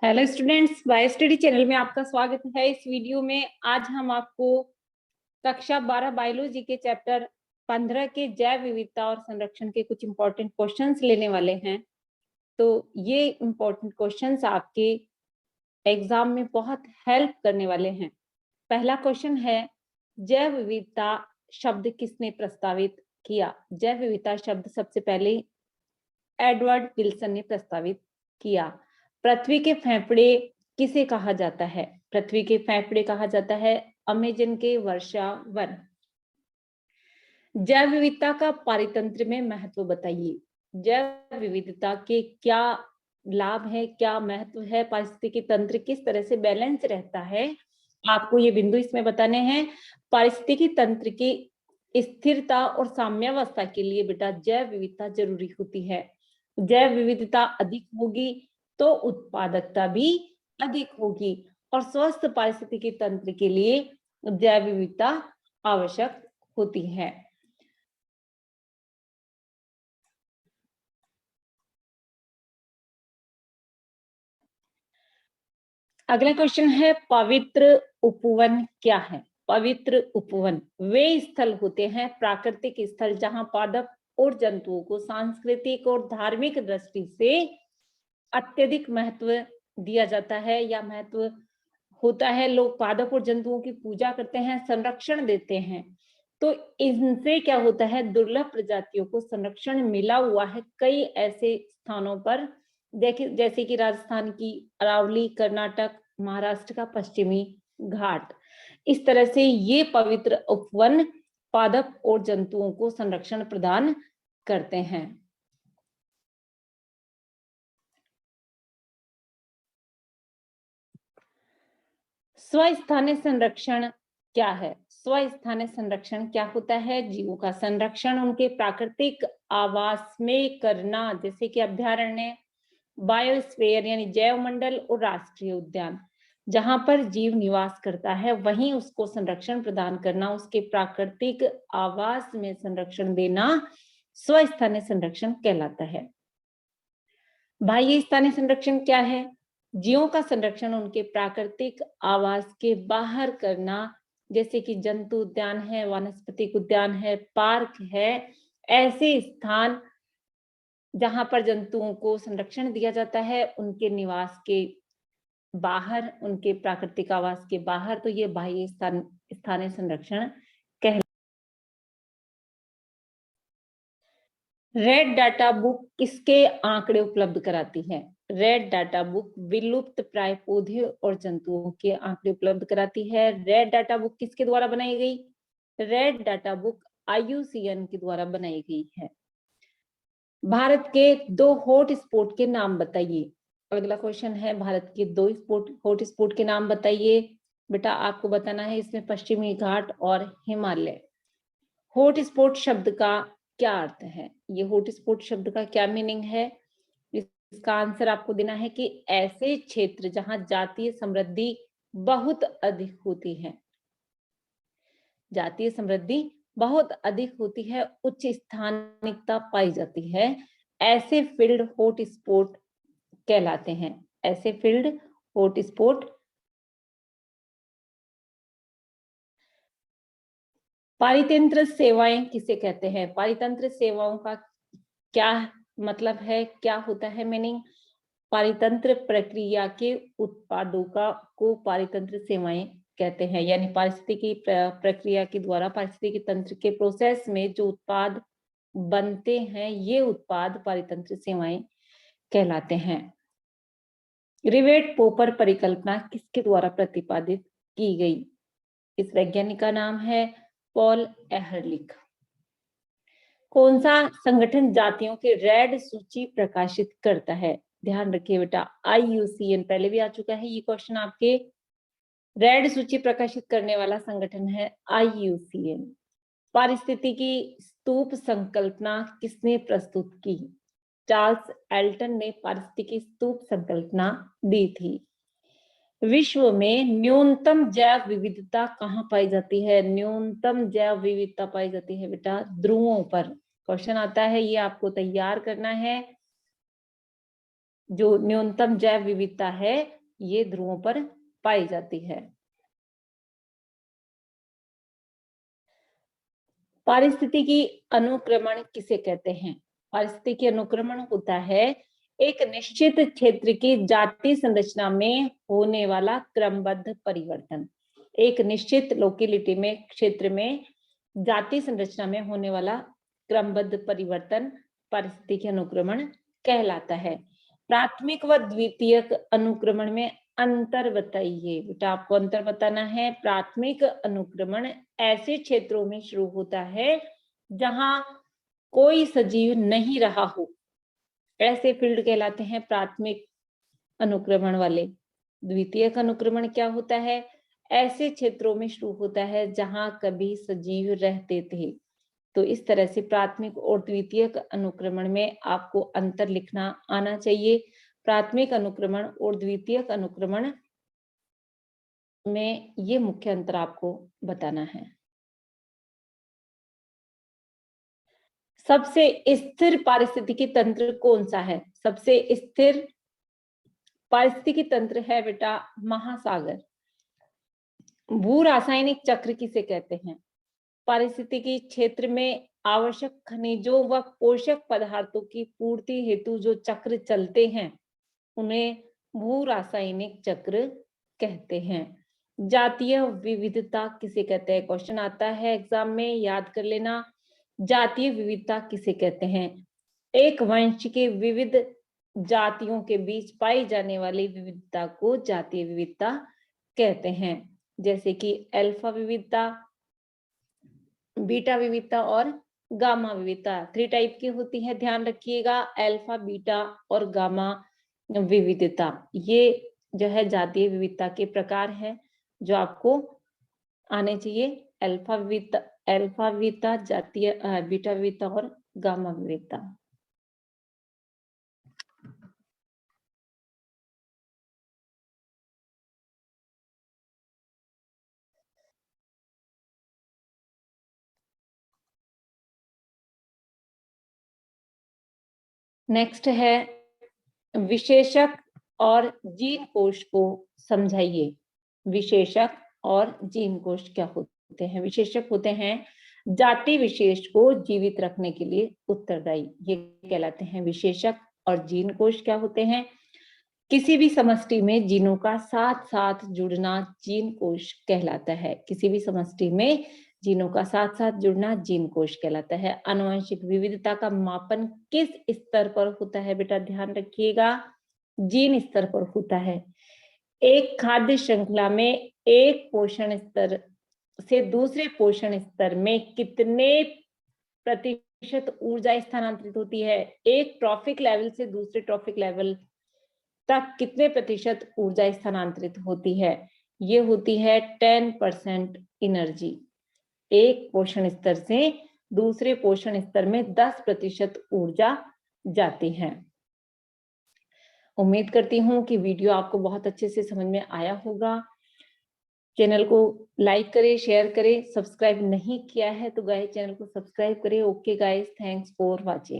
Hello students, bio study channel में आपका स्वागत है। इस वीडियो में आज हम आपको कक्षा 12 बायोलॉजी के चैप्टर 15 के जैव विविधता और संरक्षण के कुछ इंपॉर्टेंट क्वेश्चंस लेने वाले हैं। तो ये इंपॉर्टेंट क्वेश्चंस आपके एग्जाम में बहुत हेल्प करने वाले हैं। पहला क्वेश्चन है, जैव विविधता शब्द किसने प्रस्तावित किया? जैव विविधता शब्द सबसे पहले एडवर्ड विल्सन ने प्रस्तावित किया। पृथ्वी के फेफड़े किसे कहा जाता है? पृथ्वी के फेफड़े कहा जाता है अमेजन के वर्षा वन। जैव विविधता का पारितंत्र में महत्व बताइए। जैव विविधता के क्या लाभ है, क्या महत्व है, पारिस्थितिकी तंत्र किस तरह से बैलेंस रहता है, आपको ये बिंदु इसमें बताने हैं। पारिस्थितिकी तंत्र की स्थिरता और साम्यावस्था के लिए बेटा जैव विविधता जरूरी होती है। जैव विविधता अधिक होगी तो उत्पादकता भी अधिक होगी और स्वस्थ पारिस्थितिकी तंत्र के लिए जैव विविधता आवश्यक होती है। अगला क्वेश्चन है, पवित्र उपवन क्या है? पवित्र उपवन वे स्थल होते हैं, प्राकृतिक स्थल, जहां पादप और जंतुओं को सांस्कृतिक और धार्मिक दृष्टि से अत्यधिक महत्व दिया जाता है या महत्व होता है। लोग पादप और जंतुओं की पूजा करते हैं, संरक्षण देते हैं। तो इनसे क्या होता है, दुर्लभ प्रजातियों को संरक्षण मिला हुआ है कई ऐसे स्थानों पर, देखिए जैसे कि राजस्थान की अरावली, कर्नाटक, महाराष्ट्र का पश्चिमी घाट। इस तरह से ये पवित्र उपवन पादप और जंतुओं को संरक्षण प्रदान करते हैं। स्वस्थानीय संरक्षण क्या है? स्वस्थानीय संरक्षण क्या होता है? जीवों का संरक्षण उनके प्राकृतिक आवास में करना, जैसे कि अभ्यारण्य, बायोस्फीयर यानी जैव मंडल और राष्ट्रीय उद्यान। जहां पर जीव निवास करता है वहीं उसको संरक्षण प्रदान करना, उसके प्राकृतिक आवास में संरक्षण देना स्वस्थानीय संरक्षण कहलाता है। बाह्य स्थानीय संरक्षण क्या है? जीवों का संरक्षण उनके प्राकृतिक आवास के बाहर करना, जैसे कि जंतु उद्यान है, वनस्पतिक उद्यान है, पार्क है, ऐसे स्थान जहां पर जंतुओं को संरक्षण दिया जाता है उनके निवास के बाहर, उनके प्राकृतिक आवास के बाहर, तो ये बाह्य स्थानीय संरक्षण कहलाता है। रेड डाटा बुक किसके आंकड़े उपलब्ध कराती है? रेड डाटा बुक विलुप्त प्राय पौधे और जंतुओं के आंकड़े उपलब्ध कराती है। रेड डाटा बुक किसके द्वारा बनाई गई? रेड डाटा बुक IUCN के द्वारा बनाई गई है। भारत के 2 हॉट स्पॉट के नाम बताइए। अगला क्वेश्चन है, भारत के 2 हॉट स्पॉट के नाम बताइए। बेटा आपको बताना है इसमें पश्चिमी घाट और हिमालय। हॉट स्पॉट शब्द का क्या अर्थ है? ये हॉट स्पॉट शब्द का क्या मीनिंग है? इसका आंसर आपको देना है कि ऐसे क्षेत्र जहां जातीय समृद्धि बहुत अधिक होती है। जातीय समृद्धि बहुत अधिक होती है, उच्च स्थानिकता पाई जाती है, ऐसे फील्ड हॉट स्पॉट कहलाते हैं। ऐसे फील्ड हॉट स्पॉट। पारितंत्र सेवाएं किसे कहते हैं? पारितंत्र सेवाओं का क्या मतलब है, क्या होता है मीनिंग? पारितंत्र प्रक्रिया के उत्पादों का को पारितंत्र सेवाएं कहते हैं, यानी पारिस्थितिकी प्रक्रिया के द्वारा पारिस्थितिकी तंत्र के प्रोसेस में जो उत्पाद बनते हैं ये उत्पाद पारितंत्र सेवाएं कहलाते हैं। रिवेट पोपर परिकल्पना किसके द्वारा प्रतिपादित की गई? इस वैज्ञानिक का नाम है पॉल एहरलिख। कौन सा संगठन जातियों की रेड सूची प्रकाशित करता है? ध्यान रखिए बेटा, IUCN पहले भी आ चुका है ये क्वेश्चन आपके। रेड सूची प्रकाशित करने वाला संगठन है IUCN। पारिस्थितिकी स्तूप संकल्पना किसने प्रस्तुत की? चार्ल्स एल्टन ने पारिस्थितिकी स्तूप संकल्पना दी थी। विश्व में न्यूनतम जैव विविधता कहाँ पाई जाती है? न्यूनतम जैव विविधता पाई जाती है बेटा ध्रुवों पर। क्वेश्चन आता है, ये आपको तैयार करना है। जो न्यूनतम जैव विविधता है ये ध्रुवों पर पाई जाती है। पारिस्थितिकी अनुक्रमण किसे कहते हैं? पारिस्थितिकी अनुक्रमण होता है एक निश्चित क्षेत्र की जाति संरचना में होने वाला क्रमबद्ध परिवर्तन। एक निश्चित लोकेलिटी में, क्षेत्र में जाति संरचना में होने वाला क्रमबद्ध परिवर्तन पारिस्थितिकी अनुक्रमण कहलाता है। प्राथमिक व द्वितीयक अनुक्रमण में अंतर बताइए। बेटा आपको अंतर बताना है। प्राथमिक अनुक्रमण ऐसे क्षेत्रों में शुरू होता है जहां कोई सजीव नहीं रहा हो, ऐसे फील्ड कहलाते हैं प्राथमिक अनुक्रमण वाले। द्वितीयक अनुक्रमण क्या होता है? ऐसे क्षेत्रों में शुरू होता है जहां कभी सजीव रहते थे। तो इस तरह से प्राथमिक और द्वितीयक अनुक्रमण में आपको अंतर लिखना आना चाहिए। प्राथमिक अनुक्रमण और द्वितीयक अनुक्रमण में ये मुख्य अंतर आपको बताना है। सबसे स्थिर पारिस्थितिकी तंत्र कौन सा है? सबसे स्थिर पारिस्थितिकी तंत्र है बेटा महासागर। भू रासायनिक चक्र किसे कहते हैं? पारिस्थितिकी क्षेत्र में आवश्यक खनिजों व पोषक पदार्थों की पूर्ति हेतु जो चक्र चलते हैं उन्हें भू रासायनिक चक्र कहते हैं। जातीय विविधता किसे कहते हैं? क्वेश्चन आता है एग्जाम में, याद कर लेना। जातीय विविधता किसे कहते हैं? एक वंश के विविध जातियों के बीच पाई जाने वाली विविधता को जातीय विविधता कहते हैं। जैसे कि अल्फा विविधता, बीटा विविधता और गामा विविधता। 3 टाइप की होती है, ध्यान रखिएगा। अल्फा, बीटा और गामा विविधता, ये जो है जातीय विविधता के प्रकार हैं जो आपको आने चाहिए। अल्फा विविधता, जातीय बीटा विविधता और गामा विविधता। नेक्स्ट है विशेषक और जीन कोश को समझाइए। विशेषक और जीन कोश क्या होते हैं? विशेषक होते हैं जाति विशेष को जीवित रखने के लिए उत्तरदायी, ये कहलाते हैं विशेषक। और जीन कोश क्या होते हैं? किसी भी समष्टि में जीनों का साथ साथ जुड़ना जीन कोश कहलाता है। किसी भी समष्टि में जीनों का साथ साथ जुड़ना जीन कोश कहलाता है। आनुवंशिक विविधता का मापन किस स्तर पर होता है? बेटा ध्यान रखिएगा, जीन स्तर पर होता है। एक खाद्य श्रृंखला में एक पोषण स्तर से दूसरे पोषण स्तर में कितने प्रतिशत ऊर्जा स्थानांतरित होती है? एक ट्रॉफिक लेवल से दूसरे ट्रॉफिक लेवल तक कितने प्रतिशत ऊर्जा स्थानांतरित होती है? ये होती है 10% एनर्जी। एक पोषण स्तर से दूसरे पोषण स्तर में 10% ऊर्जा जाती है। उम्मीद करती हूँ कि वीडियो आपको बहुत अच्छे से समझ में आया होगा। चैनल को लाइक करें, शेयर करें। सब्सक्राइब नहीं किया है तो गाइस चैनल को सब्सक्राइब करें। Okay guys, thanks for watching.